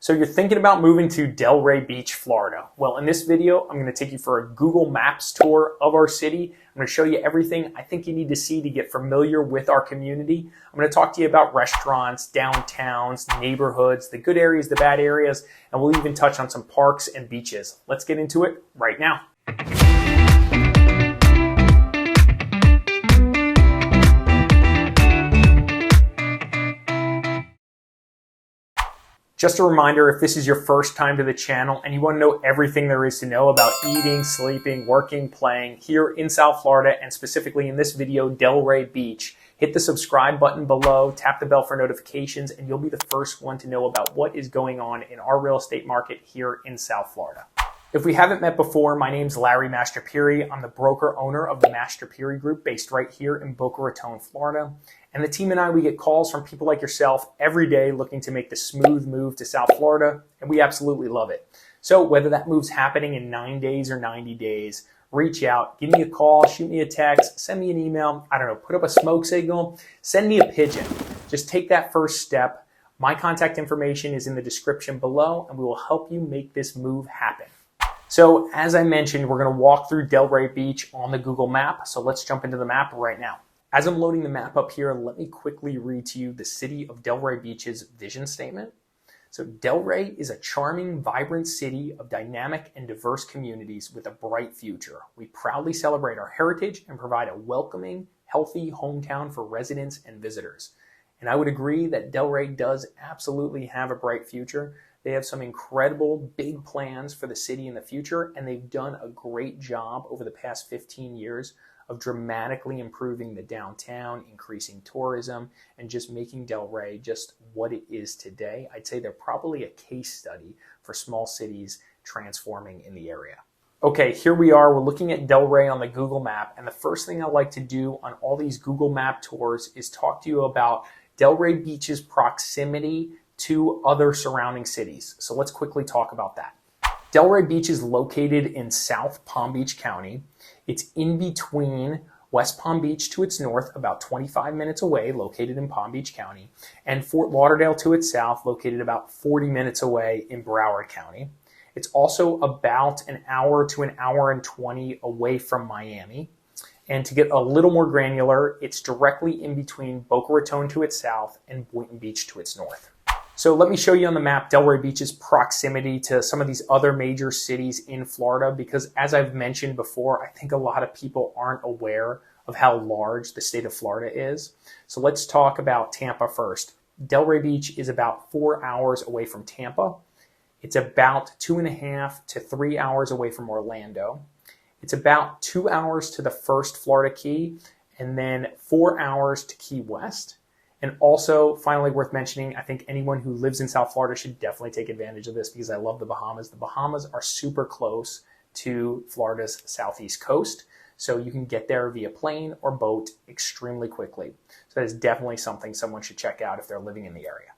So you're thinking about moving to Delray Beach, Florida. Well, in this video, I'm going to take you for a Google Maps tour of our city. I'm going to show you everything I think you need to see to get familiar with our community. I'm going to talk to you about restaurants, downtowns, neighborhoods, the good areas, the bad areas, and we'll even touch on some parks and beaches. Let's get into it right now. Just a reminder, if this is your first time to the channel and you want to know everything there is to know about eating, sleeping, working, playing here in South Florida, and specifically in this video, Delray Beach, hit the subscribe button below, tap the bell for notifications, and you'll be the first one to know about what is going on in our real estate market here in South Florida. If we haven't met before, my name's Larry Mastrapiri. I'm the broker owner of the Mastrapiri Group based right here in Boca Raton, Florida. And the team and I, we get calls from people like yourself every day looking to make the smooth move to South Florida, and we absolutely love it. So whether that move's happening in 9 days or 90 days, reach out, give me a call, shoot me a text, send me an email, I don't know, put up a smoke signal, send me a pigeon. Just take that first step. My contact information is in the description below, and we will help you make this move happen. So as I mentioned, we're going to walk through Delray Beach on the Google map. So let's jump into the map right now. As I'm loading the map up here, let me quickly read to you the city of Delray Beach's vision statement. So Delray is a charming, vibrant city of dynamic and diverse communities with a bright future. We proudly celebrate our heritage and provide a welcoming, healthy hometown for residents and visitors. And I would agree that Delray does absolutely have a bright future. They have some incredible big plans for the city in the future, and they've done a great job over the past 15 years of dramatically improving the downtown, increasing tourism, and just making Delray just what it is today. I'd say they're probably a case study for small cities transforming in the area. Okay, here we are. We're looking at Delray on the Google map, and the first thing I like to do on all these Google map tours is talk to you about Delray Beach's proximity to other surrounding cities. So let's quickly talk about that. Delray Beach is located in South Palm Beach County. It's in between West Palm Beach to its north, about 25 minutes away, located in Palm Beach County, and Fort Lauderdale to its south, located about 40 minutes away in Broward County. It's also about an hour to an hour and 20 away from Miami. And to get a little more granular, it's directly in between Boca Raton to its south and Boynton Beach to its north. So let me show you on the map Delray Beach's proximity to some of these other major cities in Florida, because as I've mentioned before, I think a lot of people aren't aware of how large the state of Florida is. So let's talk about Tampa first. Delray Beach is about 4 hours away from Tampa. It's about 2.5 to 3 hours away from Orlando. It's about 2 hours to the first Florida Key, and then 4 hours to Key West. And also, finally worth mentioning, I think anyone who lives in South Florida should definitely take advantage of this because I love the Bahamas. The Bahamas are super close to Florida's southeast coast, so you can get there via plane or boat extremely quickly. So that is definitely something someone should check out if they're living in the area.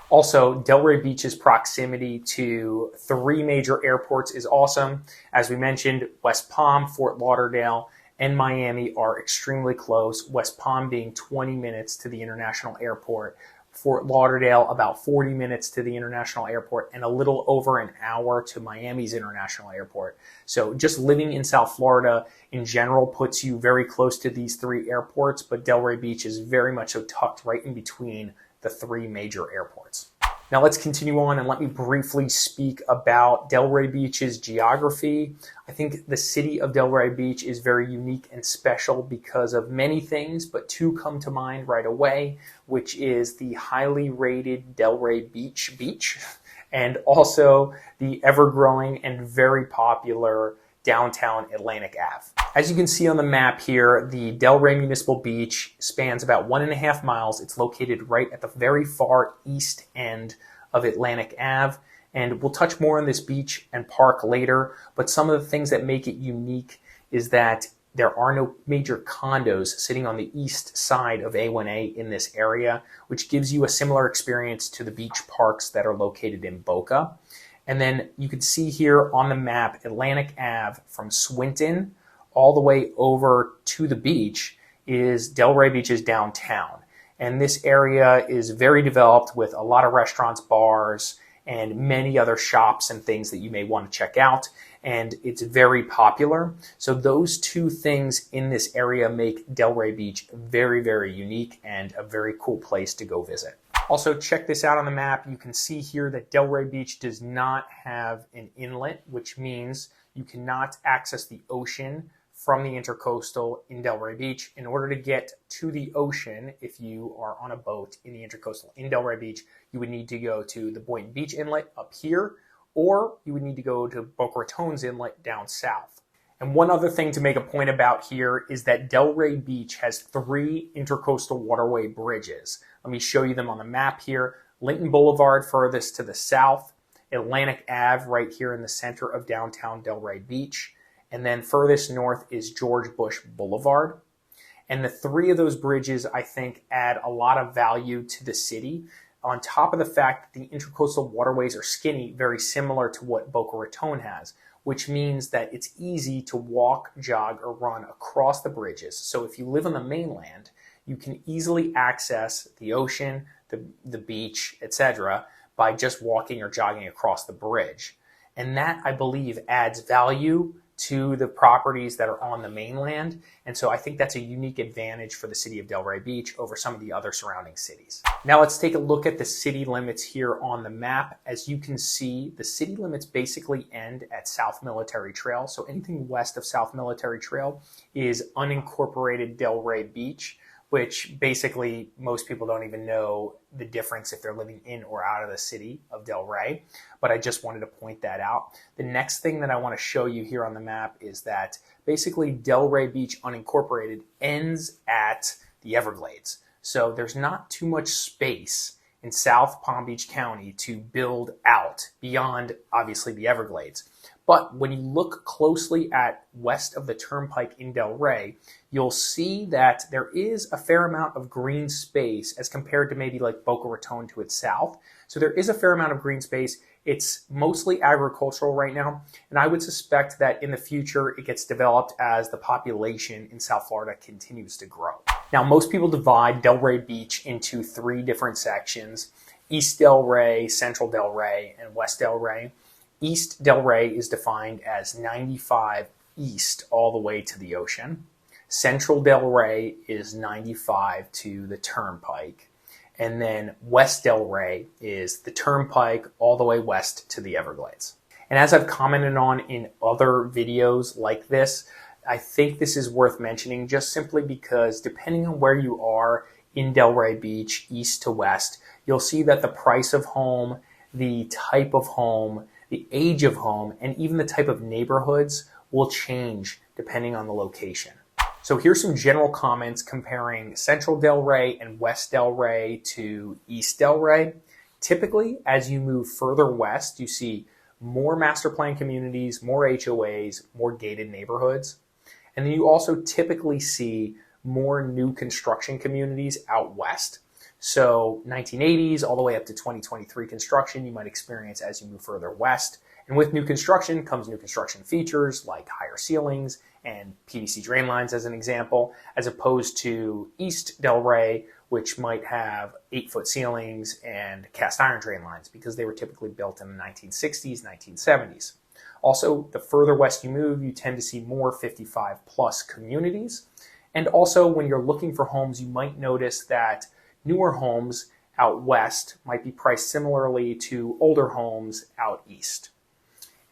Also, Delray Beach's proximity to 3 major airports is awesome. As we mentioned, West Palm, Fort Lauderdale, and Miami are extremely close, West Palm being 20 minutes to the international airport, Fort Lauderdale about 40 minutes to the international airport, and a little over an hour to Miami's international airport. So just living in South Florida in general puts you very close to these 3 airports, but Delray Beach is very much so tucked right in between the 3 major airports. Now let's continue on and let me briefly speak about Delray Beach's geography. I think the city of Delray Beach is very unique and special because of many things, but 2 come to mind right away, which is the highly rated Delray Beach, and also the ever-growing and very popular downtown Atlantic Ave. As you can see on the map here, the Delray Municipal Beach spans about 1.5 miles. It's located right at the very far east end of Atlantic Ave. And we'll touch more on this beach and park later, but some of the things that make it unique is that there are no major condos sitting on the east side of A1A in this area, which gives you a similar experience to the beach parks that are located in Boca. And then you can see here on the map, Atlantic Ave from Swinton all the way over to the beach is Delray Beach's downtown. And this area is very developed with a lot of restaurants, bars, and many other shops and things that you may want to check out. And it's very popular. So those two things in this area make Delray Beach very, very unique and a very cool place to go visit. Also, check this out on the map. You can see here that Delray Beach does not have an inlet, which means you cannot access the ocean from the Intercoastal in Delray Beach. In order to get to the ocean, if you are on a boat in the Intercoastal in Delray Beach, you would need to go to the Boynton Beach Inlet up here, or you would need to go to Boca Raton's Inlet down south. And one other thing to make a point about here is that Delray Beach has 3 Intercoastal Waterway bridges. Let me show you them on the map here. Linton Boulevard furthest to the south, Atlantic Ave right here in the center of downtown Delray Beach, and then furthest north is George Bush Boulevard. And the 3 of those bridges, I think, add a lot of value to the city, on top of the fact that the Intercoastal Waterways are skinny, very similar to what Boca Raton has, which means that it's easy to walk, jog, or run across the bridges. So if you live on the mainland, you can easily access the ocean, the beach, etc. by just walking or jogging across the bridge. And that, I believe, adds value to the properties that are on the mainland. And so I think that's a unique advantage for the city of Delray Beach over some of the other surrounding cities. Now let's take a look at the city limits here on the map. As you can see, the city limits basically end at South Military Trail. So anything west of South Military Trail is unincorporated Delray Beach, which basically most people don't even know the difference if they're living in or out of the city of Delray. But I just wanted to point that out. The next thing that I want to show you here on the map is that basically Delray Beach unincorporated ends at the Everglades. So there's not too much space in South Palm Beach County to build out beyond, obviously, the Everglades. But when you look closely at west of the Turnpike in Delray, you'll see that there is a fair amount of green space as compared to maybe like Boca Raton to its south. So there is a fair amount of green space. It's mostly agricultural right now, and I would suspect that in the future it gets developed as the population in South Florida continues to grow. Now, most people divide Delray Beach into 3 different sections: East Delray, Central Delray, and West Delray. East Delray is defined as 95 east all the way to the ocean. Central Delray is 95 to the Turnpike. And then West Delray is the Turnpike all the way west to the Everglades. And as I've commented on in other videos like this, I think this is worth mentioning just simply because depending on where you are in Delray Beach, east to west, you'll see that the price of home, the type of home, the age of home, and even the type of neighborhoods will change depending on the location. So here's some general comments comparing Central Delray and West Delray to East Delray. Typically, as you move further west, you see more master plan communities, more HOAs, more gated neighborhoods. And then you also typically see more new construction communities out west. So 1980s all the way up to 2023 construction you might experience as you move further west. And with new construction comes new construction features like higher ceilings and PVC drain lines as an example, as opposed to East Delray, which might have 8-foot ceilings and cast iron drain lines because they were typically built in the 1960s, 1970s. Also, the further west you move, you tend to see more 55 plus communities. And also when you're looking for homes, you might notice that newer homes out west might be priced similarly to older homes out east.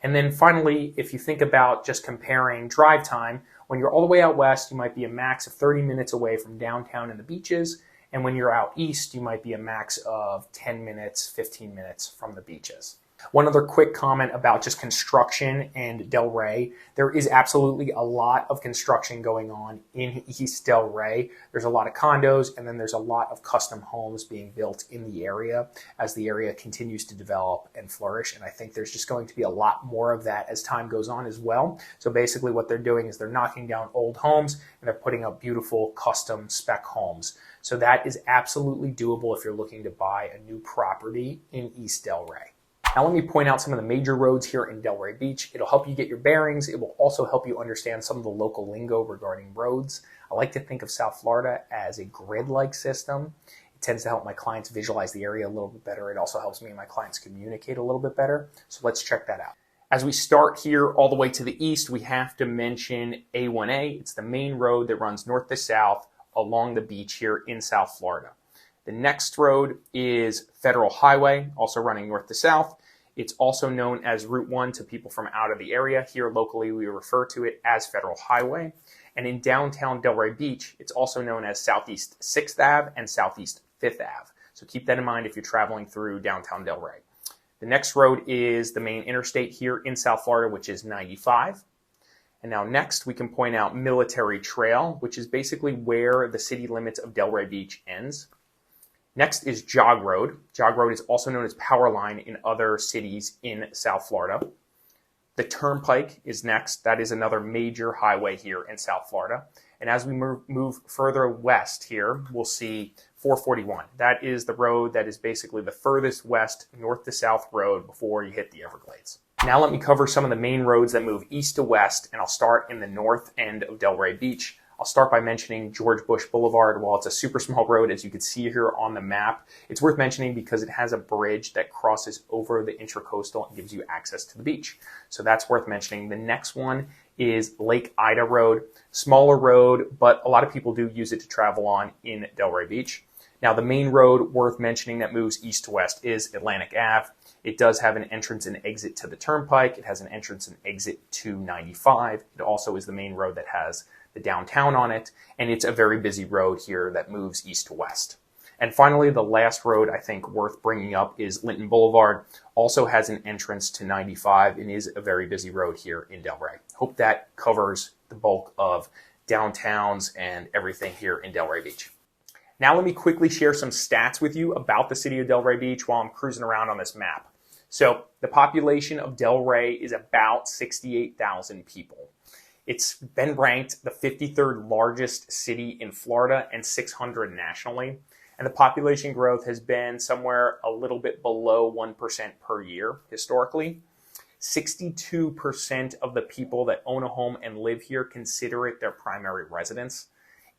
And then finally, if you think about just comparing drive time, when you're all the way out west, you might be a max of 30 minutes away from downtown and the beaches. And when you're out east, you might be a max of 10 minutes, 15 minutes from the beaches. One other quick comment about just construction and Delray. There is absolutely a lot of construction going on in East Delray. There's a lot of condos, and then there's a lot of custom homes being built in the area as the area continues to develop and flourish. And I think there's just going to be a lot more of that as time goes on as well. So basically what they're doing is they're knocking down old homes and they're putting up beautiful custom spec homes. So that is absolutely doable if you're looking to buy a new property in East Delray. Now let me point out some of the major roads here in Delray Beach. It'll help you get your bearings. It will also help you understand some of the local lingo regarding roads. I like to think of South Florida as a grid-like system. It tends to help my clients visualize the area a little bit better. It also helps me and my clients communicate a little bit better. So let's check that out. As we start here all the way to the east, we have to mention A1A. It's the main road that runs north to south along the beach here in South Florida. The next road is Federal Highway, also running north to south. It's also known as Route 1 to people from out of the area. Here locally, we refer to it as Federal Highway. And in downtown Delray Beach, it's also known as Southeast 6th Ave and Southeast 5th Ave. So keep that in mind if you're traveling through downtown Delray. The next road is the main interstate here in South Florida, which is 95. And now next, we can point out Military Trail, which is basically where the city limits of Delray Beach ends. Next is Jog Road. Jog Road is also known as Power Line in other cities in South Florida. The Turnpike is next. That is another major highway here in South Florida. And as we move further west here, we'll see 441. That is the road that is basically the furthest west north to south road before you hit the Everglades. Now let me cover some of the main roads that move east to west, and I'll start in the north end of Delray Beach. I'll start by mentioning George Bush Boulevard. While it's a super small road, as you can see here on the map, it's worth mentioning because it has a bridge that crosses over the Intracoastal and gives you access to the beach. So that's worth mentioning. The next one is Lake Ida Road. Smaller road, but a lot of people do use it to travel on in Delray Beach. Now, the main road worth mentioning that moves east to west is Atlantic Ave. It does have an entrance and exit to the Turnpike. It has an entrance and exit to 95. It also is the main road that has the downtown on it, and it's a very busy road here that moves east to west. And finally, the last road I think worth bringing up is Linton Boulevard. Also has an entrance to 95 and is a very busy road here in Delray. Hope that covers the bulk of downtowns and everything here in Delray Beach. Now let me quickly share some stats with you about the city of Delray Beach while I'm cruising around on this map. So the population of Delray is about 68,000 people. It's been ranked the 53rd largest city in Florida and 600 nationally. And the population growth has been somewhere a little bit below 1% per year historically. 62% of the people that own a home and live here consider it their primary residence.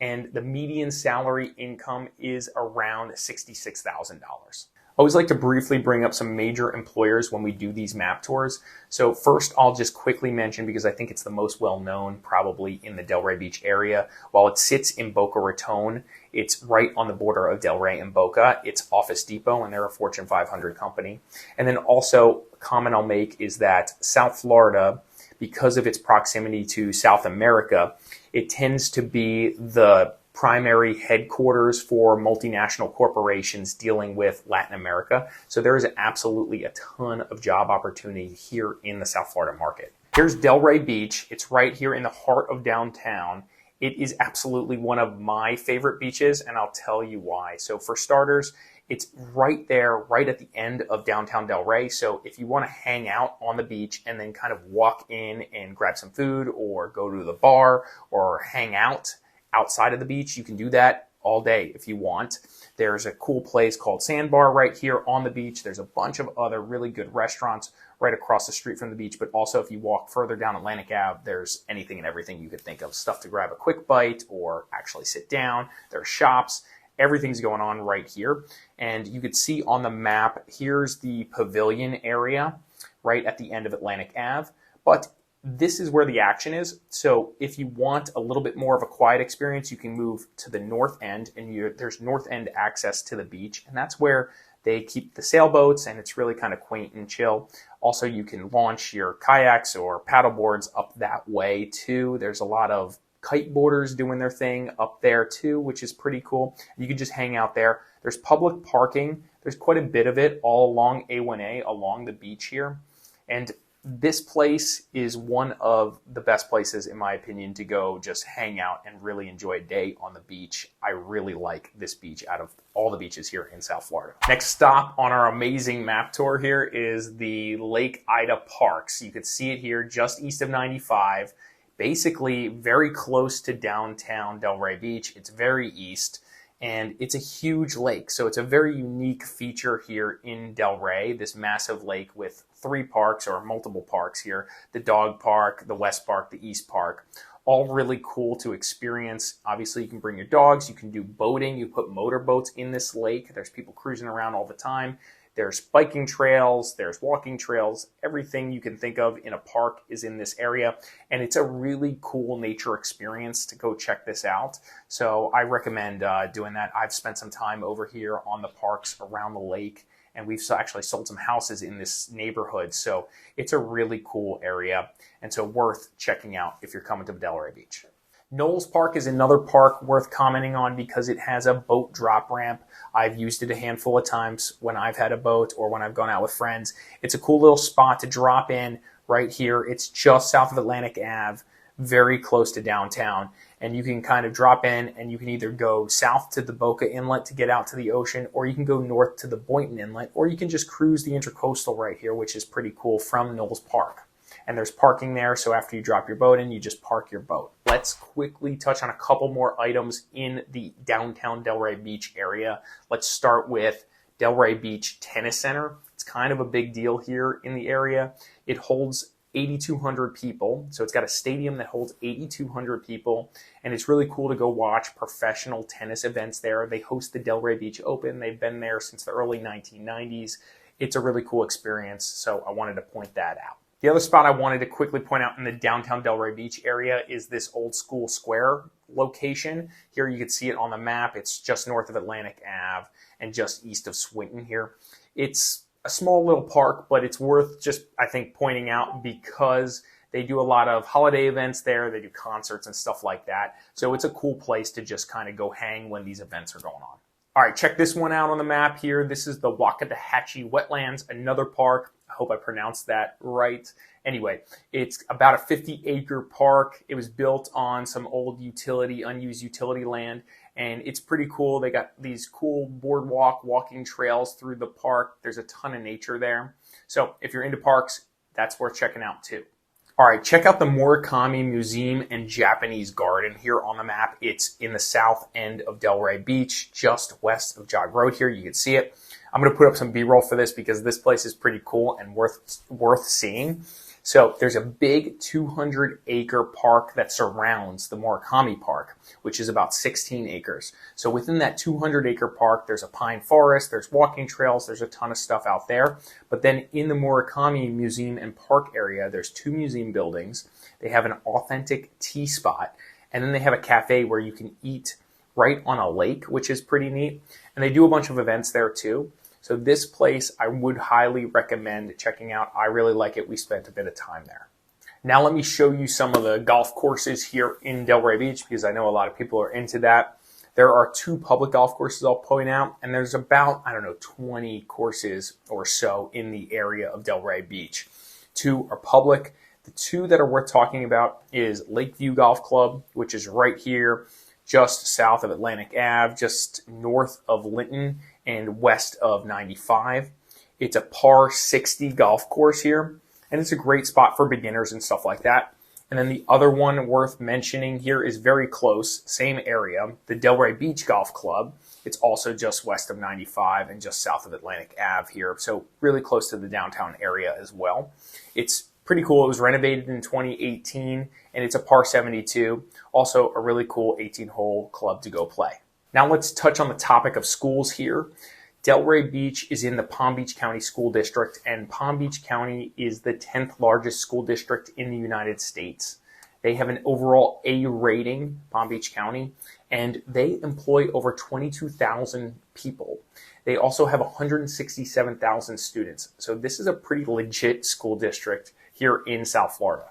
And the median salary income is around $66,000. I always like to briefly bring up some major employers when we do these map tours. So first, I'll just quickly mention, because I think it's the most well-known probably in the Delray Beach area. While it sits in Boca Raton, it's right on the border of Delray and Boca. It's Office Depot, and they're a Fortune 500 company. And then also, a comment I'll make is that South Florida, because of its proximity to South America, it tends to be the primary headquarters for multinational corporations dealing with Latin America. So there is absolutely a ton of job opportunity here in the South Florida market. Here's Delray Beach. It's right here in the heart of downtown. It is absolutely one of my favorite beaches, and I'll tell you why. So for starters, it's right there, right at the end of downtown Delray. So if you want to hang out on the beach and then kind of walk in and grab some food or go to the bar or hang out outside of the beach, you can do that all day if you want. There's a cool place called Sandbar right here on the beach. There's a bunch of other really good restaurants right across the street from the beach. But also if you walk further down Atlantic Ave, there's anything and everything you could think of. Stuff to grab a quick bite or actually sit down. There are shops. Everything's going on right here. And you could see on the map, here's the pavilion area right at the end of Atlantic Ave. But this is where the action is. So if you want a little bit more of a quiet experience, you can move to the north end, and there's north end access to the beach. And that's where they keep the sailboats, and it's really kind of quaint and chill. Also, you can launch your kayaks or paddle boards up that way too. There's a lot of kiteboarders doing their thing up there too, which is pretty cool. You can just hang out there. There's public parking. There's quite a bit of it all along A1A, along the beach here. And this place is one of the best places, in my opinion, to go just hang out and really enjoy a day on the beach. I really like this beach out of all the beaches here in South Florida. Next stop on our amazing map tour here is the Lake Ida Parks. You can see it here just east of 95, basically very close to downtown Delray Beach. It's very east. And it's a huge lake, so it's a very unique feature here in Delray, this massive lake with 3 parks or multiple parks here, the Dog Park, the West Park, the East Park, all really cool to experience. Obviously, you can bring your dogs, you can do boating, you put motorboats in this lake. There's people cruising around all the time. There's biking trails, there's walking trails, everything you can think of in a park is in this area. And it's a really cool nature experience to go check this out. So I recommend doing that. I've spent some time over here on the parks around the lake, and we've actually sold some houses in this neighborhood. So it's a really cool area, and so worth checking out if you're coming to Delray Beach. Knowles Park is another park worth commenting on because it has a boat drop ramp. I've used it a handful of times when I've had a boat or when I've gone out with friends. It's a cool little spot to drop in right here. It's just south of Atlantic Ave, very close to downtown. And you can kind of drop in and you can either go south to the Boca Inlet to get out to the ocean, or you can go north to the Boynton Inlet, or you can just cruise the Intercoastal right here, which is pretty cool from Knowles Park. And there's parking there, so after you drop your boat in, you just park your boat. Let's quickly touch on a couple more items in the downtown Delray Beach area. Let's start with Delray Beach Tennis Center. It's kind of a big deal here in the area. It holds 8,200 people, so it's got a stadium that holds 8,200 people, and it's really cool to go watch professional tennis events there. They host the Delray Beach Open. They've been there since the early 1990s. It's a really cool experience, so I wanted to point that out. The other spot I wanted to quickly point out in the downtown Delray Beach area is this Old School Square location. Here you can see it on the map. It's just north of Atlantic Ave and just east of Swinton here. It's a small little park, but it's worth just, I think, pointing out because they do a lot of holiday events there. They do concerts and stuff like that. So it's a cool place to just kind of go hang when these events are going on. All right, check this one out on the map here. This is the Wakatahatchee Wetlands, another park. I hope I pronounced that right. Anyway, it's about a 50-acre park. It was built on some old unused utility land, and it's pretty cool. They got these cool boardwalk walking trails through the park. There's a ton of nature there. So if you're into parks, that's worth checking out too. All right, check out the Murakami Museum and Japanese Garden here on the map. It's in the south end of Delray Beach, just west of Jog Road here. You can see it. I'm going to put up some B-roll for this because this place is pretty cool and worth seeing. So there's a big 200-acre park that surrounds the Murakami Park, which is about 16 acres. So within that 200-acre park, there's a pine forest, there's walking trails, there's a ton of stuff out there. But then in the Murakami Museum and Park area, there's 2 museum buildings. They have an authentic tea spot, and then they have a cafe where you can eat right on a lake, which is pretty neat. And they do a bunch of events there too. So this place I would highly recommend checking out. I really like it. We spent a bit of time there. Now let me show you some of the golf courses here in Delray Beach because I know a lot of people are into that. There are 2 public golf courses I'll point out, and there's about, 20 courses or so in the area of Delray Beach. 2 are public. The 2 that are worth talking about is Lakeview Golf Club, which is right here, just south of Atlantic Ave, just north of Linton and west of 95. It's a par 60 golf course here, and it's a great spot for beginners and stuff like that. And then the other one worth mentioning here is very close, same area, the Delray Beach Golf Club. It's also just west of 95 and just south of Atlantic Ave here, so really close to the downtown area as well. It's pretty cool. It was renovated in 2018, and it's a par 72. Also a really cool 18-hole club to go play. Now let's touch on the topic of schools here. Delray Beach is in the Palm Beach County School District, and Palm Beach County is the 10th largest school district in the United States. They have an overall A rating, Palm Beach County, and they employ over 22,000 people. They also have 167,000 students. So this is a pretty legit school district here in South Florida.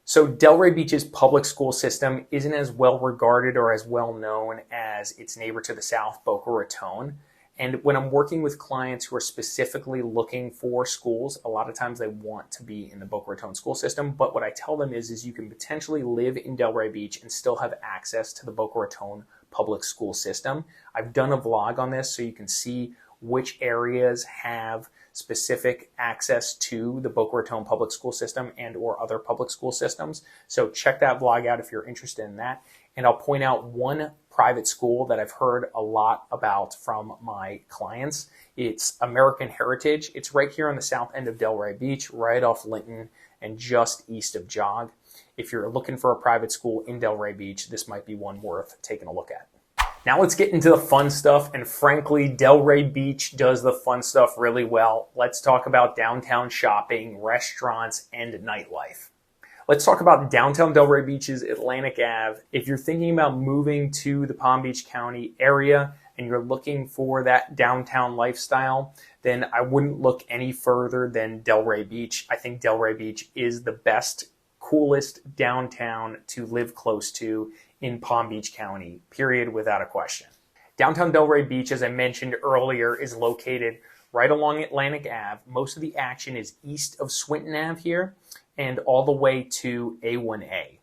So Delray Beach's public school system isn't as well regarded or as well known as its neighbor to the south, Boca Raton. And when I'm working with clients who are specifically looking for schools, a lot of times they want to be in the Boca Raton school system. But what I tell them is you can potentially live in Delray Beach and still have access to the Boca Raton public school system. I've done a vlog on this so you can see which areas have specific access to the Boca Raton public school system and or other public school systems. So check that vlog out if you're interested in that. And I'll point out one private school that I've heard a lot about from my clients. It's American Heritage. It's right here on the south end of Delray Beach, right off Linton and just east of Jog. If you're looking for a private school in Delray Beach, this might be one worth taking a look at. Now let's get into the fun stuff, and frankly, Delray Beach does the fun stuff really well. Let's talk about downtown shopping, restaurants, and nightlife. Let's talk about downtown Delray Beach's Atlantic Ave. If you're thinking about moving to the Palm Beach County area and you're looking for that downtown lifestyle, then I wouldn't look any further than Delray Beach. I think Delray Beach is the best, coolest downtown to live close to in Palm Beach County, period, without a question. Downtown Delray Beach, as I mentioned earlier, is located right along Atlantic Ave. Most of the action is east of Swinton Ave here and all the way to A1A.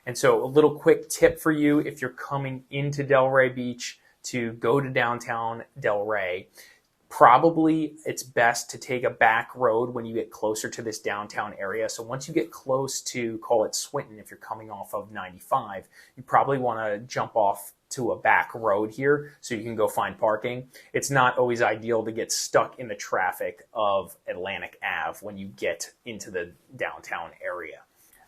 And so a little quick tip for you if you're coming into Delray Beach to go to downtown Delray, probably it's best to take a back road when you get closer to this downtown area. So once you get close to, call it Swinton, if you're coming off of 95, you probably want to jump off to a back road here so you can go find parking. It's not always ideal to get stuck in the traffic of Atlantic Ave when you get into the downtown area.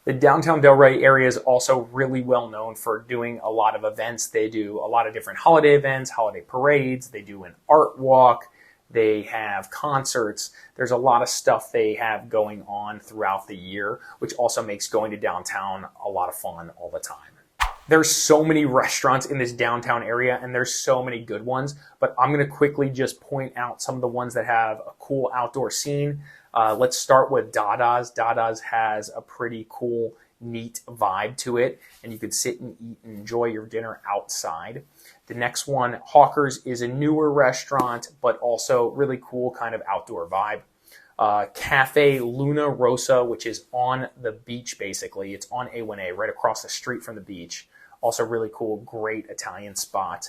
The downtown Delray area is also really well known for doing a lot of events. They do a lot of different holiday events, holiday parades. They do an art walk. They have concerts. There's a lot of stuff they have going on throughout the year, which also makes going to downtown a lot of fun all the time. There's so many restaurants in this downtown area, and there's so many good ones, but I'm going to quickly just point out some of the ones that have a cool outdoor scene. Let's start with Dada's. Dada's has a pretty cool, neat vibe to it, and you can sit and eat and enjoy your dinner outside. The next one, Hawker's, is a newer restaurant, but also really cool kind of outdoor vibe. Cafe Luna Rosa, which is on the beach basically. It's on A1A, right across the street from the beach. Also really cool, great Italian spot.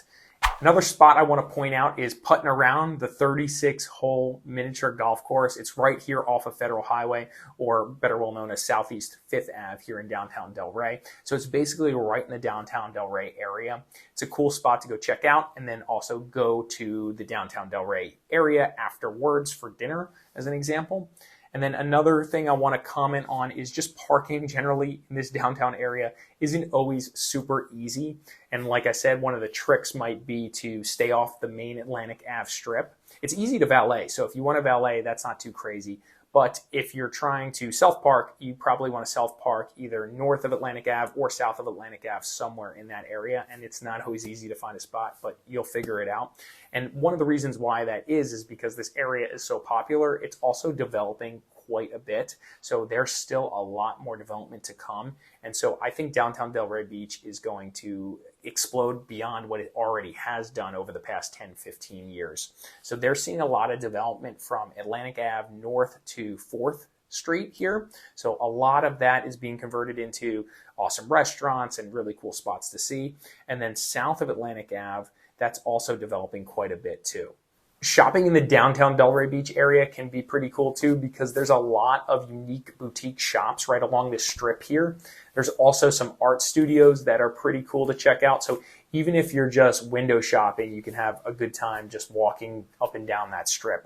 Another spot I want to point out is Puttin' Around, the 36-hole miniature golf course. It's right here off of Federal Highway, or better well known as Southeast 5th Ave here in downtown Delray. So it's basically right in the downtown Delray area. It's a cool spot to go check out, and then also go to the downtown Delray area afterwards for dinner, as an example. And then another thing I want to comment on is just parking generally in this downtown area isn't always super easy. And like I said, one of the tricks might be to stay off the main Atlantic Ave strip. It's easy to valet, so if you want to valet, that's not too crazy. But if you're trying to self-park, you probably want to self-park either north of Atlantic Ave or south of Atlantic Ave, somewhere in that area. And it's not always easy to find a spot, but you'll figure it out. And one of the reasons why that is because this area is so popular. It's also developing quite a bit. So there's still a lot more development to come. And so I think downtown Delray Beach is going to explode beyond what it already has done over the past 10, 15 years. So they're seeing a lot of development from Atlantic Ave north to 4th Street here. So a lot of that is being converted into awesome restaurants and really cool spots to see. And then south of Atlantic Ave, that's also developing quite a bit too. Shopping in the downtown Delray Beach area can be pretty cool too, because there's a lot of unique boutique shops right along this strip here. There's also some art studios that are pretty cool to check out. So even if you're just window shopping, you can have a good time just walking up and down that strip.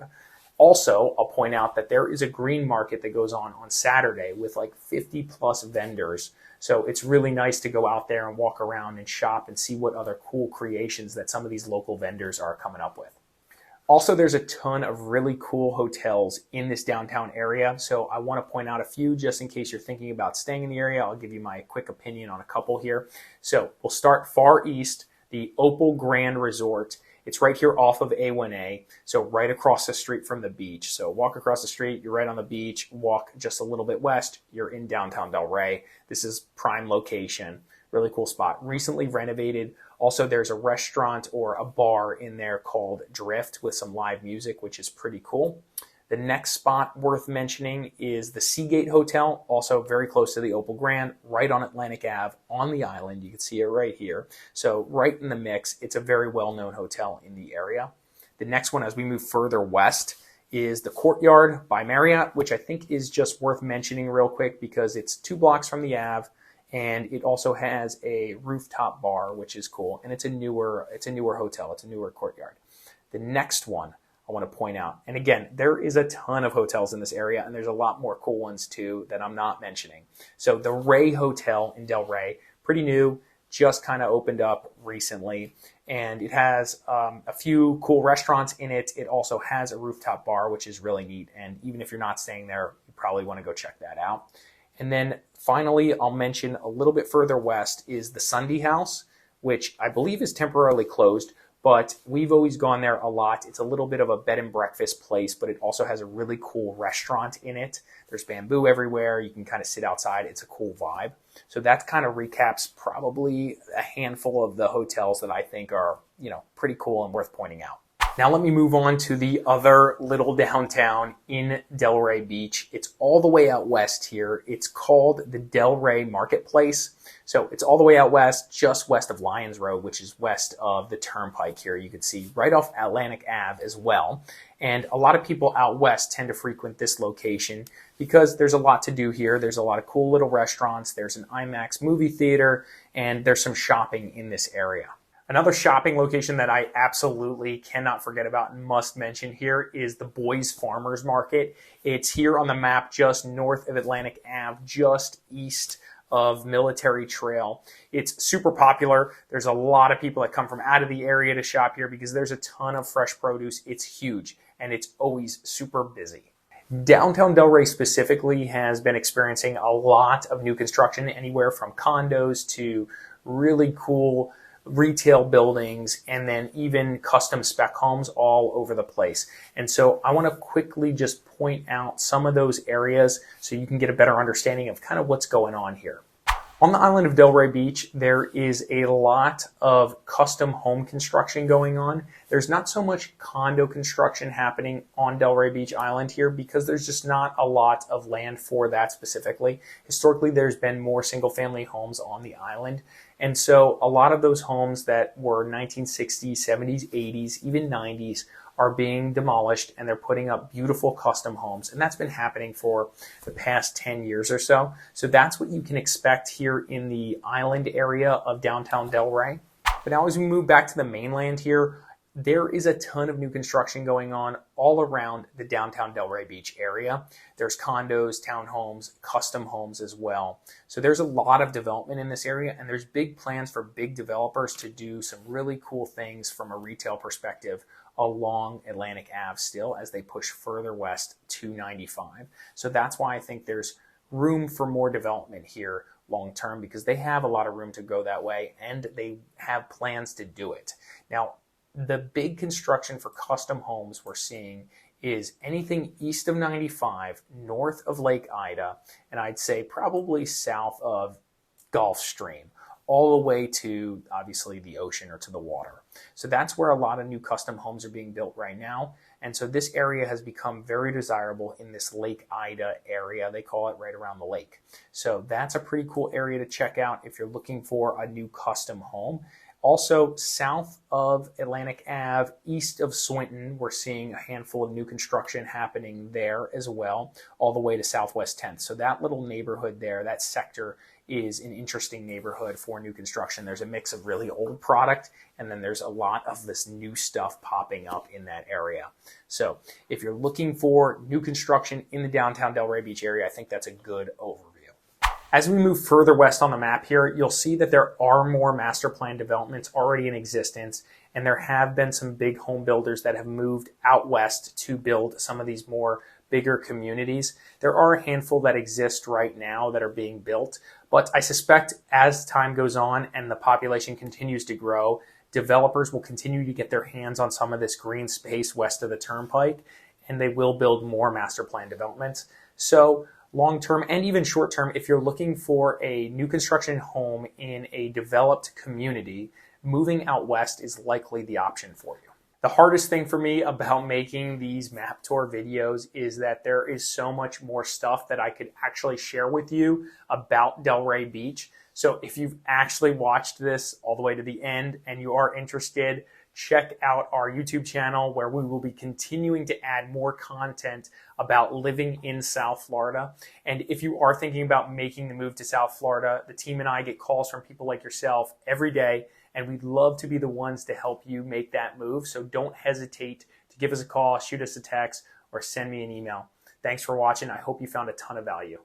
Also, I'll point out that there is a green market that goes on Saturday with like 50 plus vendors. So it's really nice to go out there and walk around and shop and see what other cool creations that some of these local vendors are coming up with. Also, there's a ton of really cool hotels in this downtown area. So I want to point out a few just in case you're thinking about staying in the area. I'll give you my quick opinion on a couple here. So we'll start far east, the Opal Grand Resort. It's right here off of A1A, so right across the street from the beach. So walk across the street, you're right on the beach. Walk just a little bit west, you're in downtown Delray. This is prime location, really cool spot. Recently renovated. Also, there's a restaurant or a bar in there called Drift with some live music, which is pretty cool. The next spot worth mentioning is the Seagate Hotel, also very close to the Opal Grand, right on Atlantic Ave on the island. You can see it right here. So right in the mix. It's a very well-known hotel in the area. The next one, as we move further west, is the Courtyard by Marriott, which I think is just worth mentioning real quick because it's 2 blocks from the Ave. and it also has a rooftop bar, which is cool. And it's a newer hotel. It's a newer courtyard. The next one I want to point out, and again, there is a ton of hotels in this area, and there's a lot more cool ones too that I'm not mentioning. So the Ray Hotel in Delray, pretty new, just kind of opened up recently, and it has a few cool restaurants in it. It also has a rooftop bar, which is really neat. And even if you're not staying there, you probably want to go check that out. And then finally, I'll mention a little bit further west is the Sunday House, which I believe is temporarily closed, but we've always gone there a lot. It's a little bit of a bed and breakfast place, but it also has a really cool restaurant in it. There's bamboo everywhere. You can kind of sit outside. It's a cool vibe. So that kind of recaps probably a handful of the hotels that I think are, pretty cool and worth pointing out. Now let me move on to the other little downtown in Delray Beach. It's all the way out west here. It's called the Delray Marketplace. So it's all the way out west, just west of Lyons Road, which is west of the Turnpike here. You can see right off Atlantic Ave as well. And a lot of people out west tend to frequent this location because there's a lot to do here. There's a lot of cool little restaurants. There's an IMAX movie theater, and there's some shopping in this area. Another shopping location that I absolutely cannot forget about and must mention here is the Boys Farmers Market. It's here on the map just north of Atlantic Ave, just east of Military Trail. It's super popular. There's a lot of people that come from out of the area to shop here because there's a ton of fresh produce. It's huge, and it's always super busy. Downtown Delray specifically has been experiencing a lot of new construction, anywhere from condos to really cool retail buildings, and then even custom spec homes all over the place. And so I want to quickly just point out some of those areas so you can get a better understanding of kind of what's going on here. On the island of Delray Beach, there is a lot of custom home construction going on. There's not so much condo construction happening on Delray Beach Island here because there's just not a lot of land for that specifically. Historically, there's been more single-family homes on the island. And so a lot of those homes that were 1960s, 70s, 80s, even 90s are being demolished, and they're putting up beautiful custom homes. And that's been happening for the past 10 years or so. So that's what you can expect here in the island area of downtown Delray. But now as we move back to the mainland here, there is a ton of new construction going on all around the downtown Delray Beach area. There's condos, townhomes, custom homes as well. So there's a lot of development in this area, and there's big plans for big developers to do some really cool things from a retail perspective along Atlantic Ave still as they push further west to 95. So that's why I think there's room for more development here long term, because they have a lot of room to go that way, and they have plans to do it. Now, the big construction for custom homes we're seeing is anything east of 95, north of Lake Ida, and I'd say probably south of Gulfstream, all the way to obviously the ocean or to the water. So that's where a lot of new custom homes are being built right now. And so this area has become very desirable in this Lake Ida area. They call it right around the lake. So that's a pretty cool area to check out if you're looking for a new custom home. Also, south of Atlantic Ave, east of Swinton, we're seeing a handful of new construction happening there as well, all the way to Southwest 10th. So that little neighborhood there, that sector, is an interesting neighborhood for new construction. There's a mix of really old product, and then there's a lot of this new stuff popping up in that area. So if you're looking for new construction in the downtown Delray Beach area, I think that's a good overview. As we move further west on the map here, you'll see that there are more master plan developments already in existence, and there have been some big home builders that have moved out west to build some of these more bigger communities. There are a handful that exist right now that are being built, but I suspect as time goes on and the population continues to grow, developers will continue to get their hands on some of this green space west of the Turnpike, and they will build more master plan developments. So long-term and even short-term, if you're looking for a new construction home in a developed community, moving out west is likely the option for you. The hardest thing for me about making these map tour videos is that there is so much more stuff that I could actually share with you about Delray Beach. So if you've actually watched this all the way to the end and you are interested, check out our YouTube channel where we will be continuing to add more content about living in South Florida. And if you are thinking about making the move to South Florida, the team and I get calls from people like yourself every day, and we'd love to be the ones to help you make that move. So don't hesitate to give us a call, shoot us a text, or send me an email. Thanks for watching. I hope you found a ton of value.